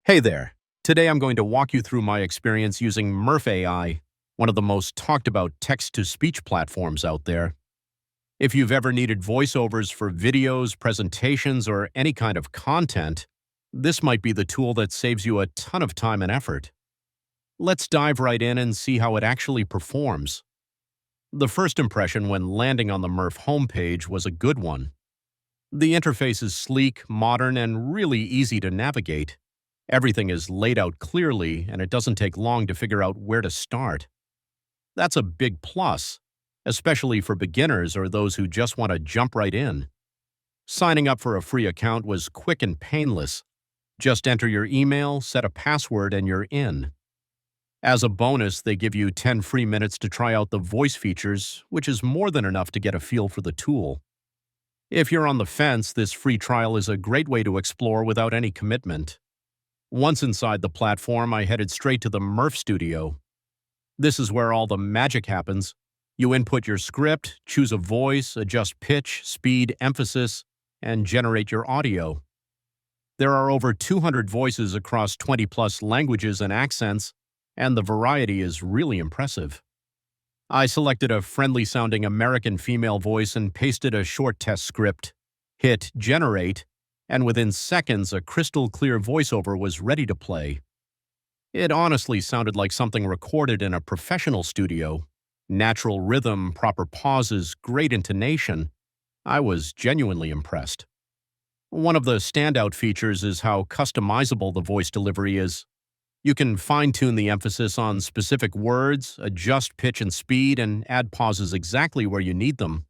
Hey there. Today I'm going to walk you through my experience using Murf AI, one of the most talked about text-to-speech platforms out there. If you've ever needed voiceovers for videos, presentations, or any kind of content, this might be the tool that saves you a ton of time and effort. Let's dive right in and see how it actually performs. The first impression when landing on the Murf homepage was a good one. The interface is sleek, modern, and really easy to navigate. Everything is laid out clearly, and it doesn't take long to figure out where to start. That's a big plus, especially for beginners or those who just want to jump right in. Signing up for a free account was quick and painless. Just enter your email, set a password, and you're in. As a bonus, they give you 10 free minutes to try out the voice features, which is more than enough to get a feel for the tool. If you're on the fence, this free trial is a great way to explore without any commitment. Once inside the platform, I headed straight to the Murf studio. This is where all the magic happens. You input your script, choose a voice, adjust pitch, speed, emphasis, and generate your audio. There are over 200 voices across 20-plus languages and accents, and the variety is really impressive. I selected a friendly-sounding American female voice and pasted a short test script, hit Generate, and within seconds a crystal-clear voiceover was ready to play. It honestly sounded like something recorded in a professional studio. Natural rhythm, proper pauses, great intonation. I was genuinely impressed. One of the standout features is how customizable the voice delivery is. You can fine-tune the emphasis on specific words, adjust pitch and speed, and add pauses exactly where you need them.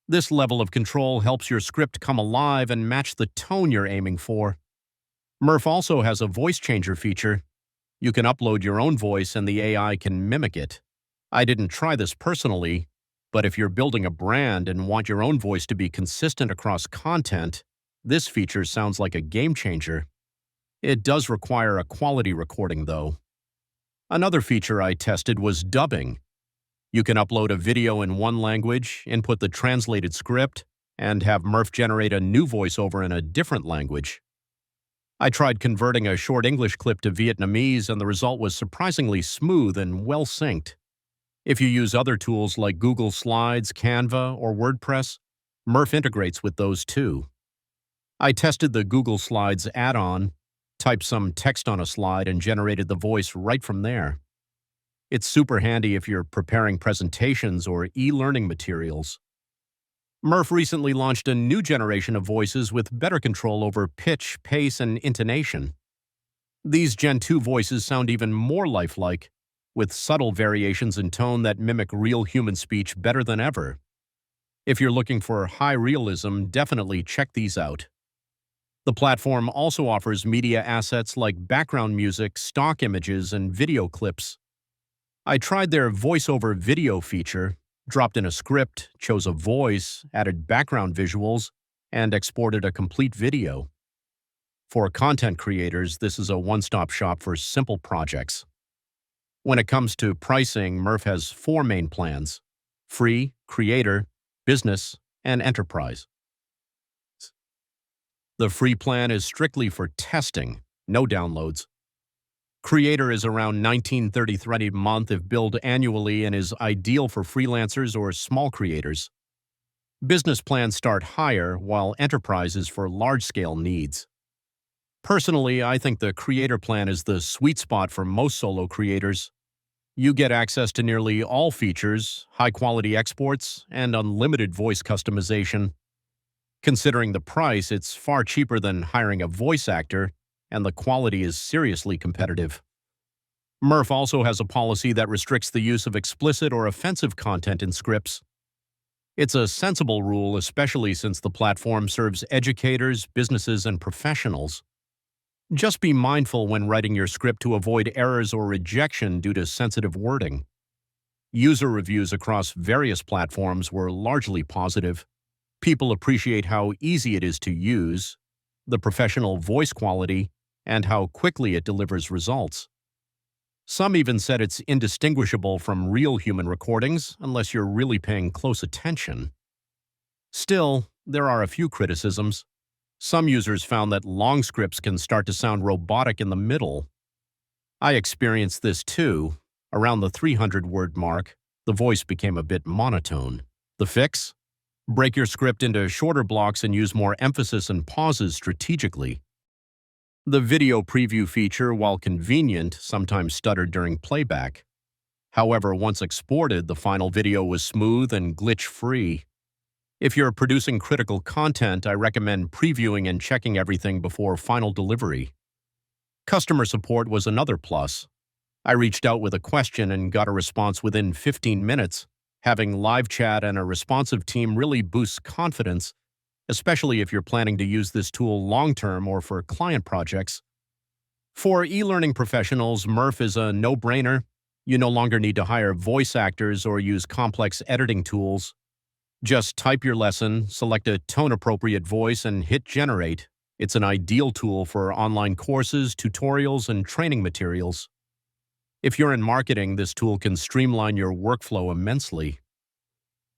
This level of control helps your script come alive and match the tone you're aiming for. Murf also has a voice changer feature. You can upload your own voice and the AI can mimic it. I didn't try this personally, but if you're building a brand and want your own voice to be consistent across content, this feature sounds like a game changer. It does require a quality recording, though. Another feature I tested was dubbing. You can upload a video in one language, input the translated script, and have Murf generate a new voiceover in a different language. I tried converting a short English clip to Vietnamese, and the result was surprisingly smooth and well synced. If you use other tools like Google Slides, Canva, or WordPress, Murf integrates with those too. I tested the Google Slides add-on, typed some text on a slide, and generated the voice right from there. It's super handy if you're preparing presentations or e-learning materials. Murf recently launched a new generation of voices with better control over pitch, pace, and intonation. These Gen 2 voices sound even more lifelike, with subtle variations in tone that mimic real human speech better than ever. If you're looking for high realism, definitely check these out. The platform also offers media assets like background music, stock images, and video clips. I tried their voiceover video feature, dropped in a script, chose a voice, added background visuals, and exported a complete video. For content creators, this is a one-stop shop for simple projects. When it comes to pricing, Murf has 4 main plans: free, creator, business, and enterprise. The free plan is strictly for testing, no downloads. Creator is around $19.33 a month if billed annually and is ideal for freelancers or small creators. Business plans start higher, while enterprise is for large-scale needs. Personally, I think the Creator plan is the sweet spot for most solo creators. You get access to nearly all features, high-quality exports, and unlimited voice customization. Considering the price, it's far cheaper than hiring a voice actor, and the quality is seriously competitive. Murf also has a policy that restricts the use of explicit or offensive content in scripts. It's a sensible rule, especially since the platform serves educators, businesses, and professionals. Just be mindful when writing your script to avoid errors or rejection due to sensitive wording. User reviews across various platforms were largely positive. People appreciate how easy it is to use, the professional voice quality, and how quickly it delivers results. Some even said it's indistinguishable from real human recordings unless you're really paying close attention. Still, there are a few criticisms. Some users found that long scripts can start to sound robotic in the middle. I experienced this too. Around the 300-word mark, the voice became a bit monotone. The fix? Break your script into shorter blocks and use more emphasis and pauses strategically. The video preview feature, while convenient, sometimes stuttered during playback. However, once exported, the final video was smooth and glitch-free. If you're producing critical content, I recommend previewing and checking everything before final delivery. Customer support was another plus. I reached out with a question and got a response within 15 minutes. Having live chat and a responsive team really boosts confidence, especially if you're planning to use this tool long-term or for client projects. For e-learning professionals, Murf is a no-brainer. You no longer need to hire voice actors or use complex editing tools. Just type your lesson, select a tone-appropriate voice, and hit generate. It's an ideal tool for online courses, tutorials, and training materials. If you're in marketing, this tool can streamline your workflow immensely.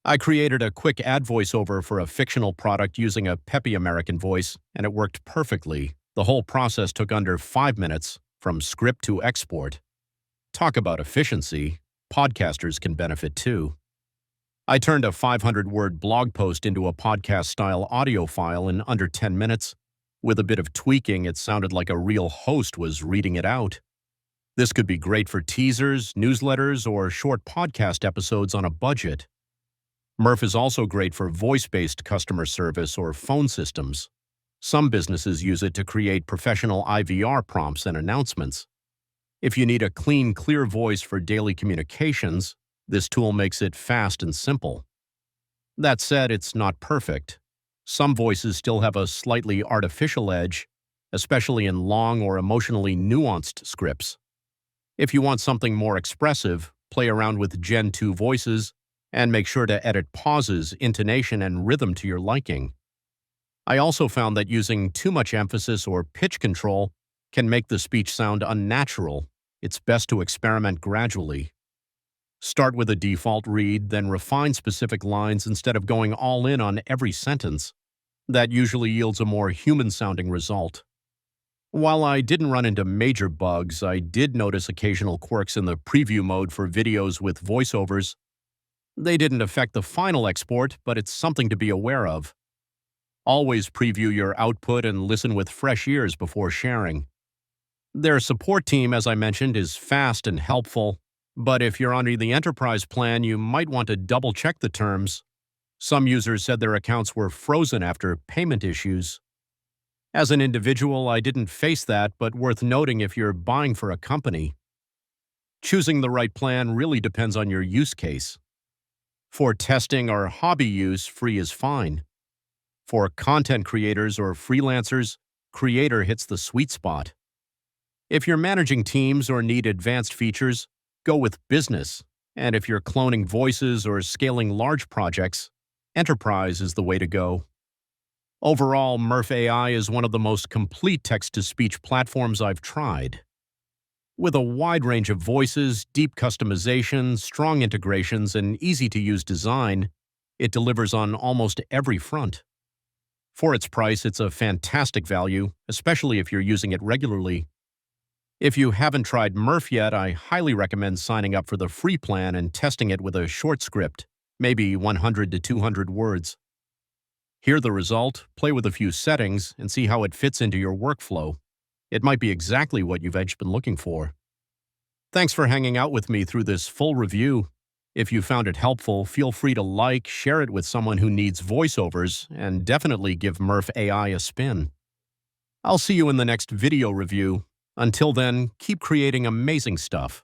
I created a quick ad voiceover for a fictional product using a peppy American voice, and it worked perfectly. The whole process took under 5 minutes, from script to export. Talk about efficiency. Podcasters can benefit too. I turned a 500-word blog post into a podcast-style audio file in under 10 minutes. With a bit of tweaking, it sounded like a real host was reading it out. This could be great for teasers, newsletters, or short podcast episodes on a budget. Murf is also great for voice-based customer service or phone systems. Some businesses use it to create professional IVR prompts and announcements. If you need a clean, clear voice for daily communications, this tool makes it fast and simple. That said, it's not perfect. Some voices still have a slightly artificial edge, especially in long or emotionally nuanced scripts. If you want something more expressive, play around with Gen 2 voices and make sure to edit pauses, intonation, and rhythm to your liking. I also found that using too much emphasis or pitch control can make the speech sound unnatural. It's best to experiment gradually. Start with a default read, then refine specific lines instead of going all in on every sentence. That usually yields a more human-sounding result. While I didn't run into major bugs, I did notice occasional quirks in the preview mode for videos with voiceovers. They didn't affect the final export, but it's something to be aware of. Always preview your output and listen with fresh ears before sharing. Their support team, as I mentioned, is fast and helpful, but if you're under the enterprise plan, you might want to double-check the terms. Some users said their accounts were frozen after payment issues. As an individual, I didn't face that, but worth noting if you're buying for a company. Choosing the right plan really depends on your use case. For testing or hobby use, free is fine. For content creators or freelancers, Creator hits the sweet spot. If you're managing teams or need advanced features, go with Business. And if you're cloning voices or scaling large projects, Enterprise is the way to go. Overall, Murf AI is one of the most complete text-to-speech platforms I've tried. With a wide range of voices, deep customization, strong integrations, and easy-to-use design, it delivers on almost every front. For its price, it's a fantastic value, especially if you're using it regularly. If you haven't tried Murf yet, I highly recommend signing up for the free plan and testing it with a short script, maybe 100 to 200 words. Hear the result, play with a few settings, and see how it fits into your workflow. It might be exactly what you've been looking for. Thanks for hanging out with me through this full review. If you found it helpful, feel free to like, share it with someone who needs voiceovers, and definitely give Murf AI a spin. I'll see you in the next video review. Until then, keep creating amazing stuff.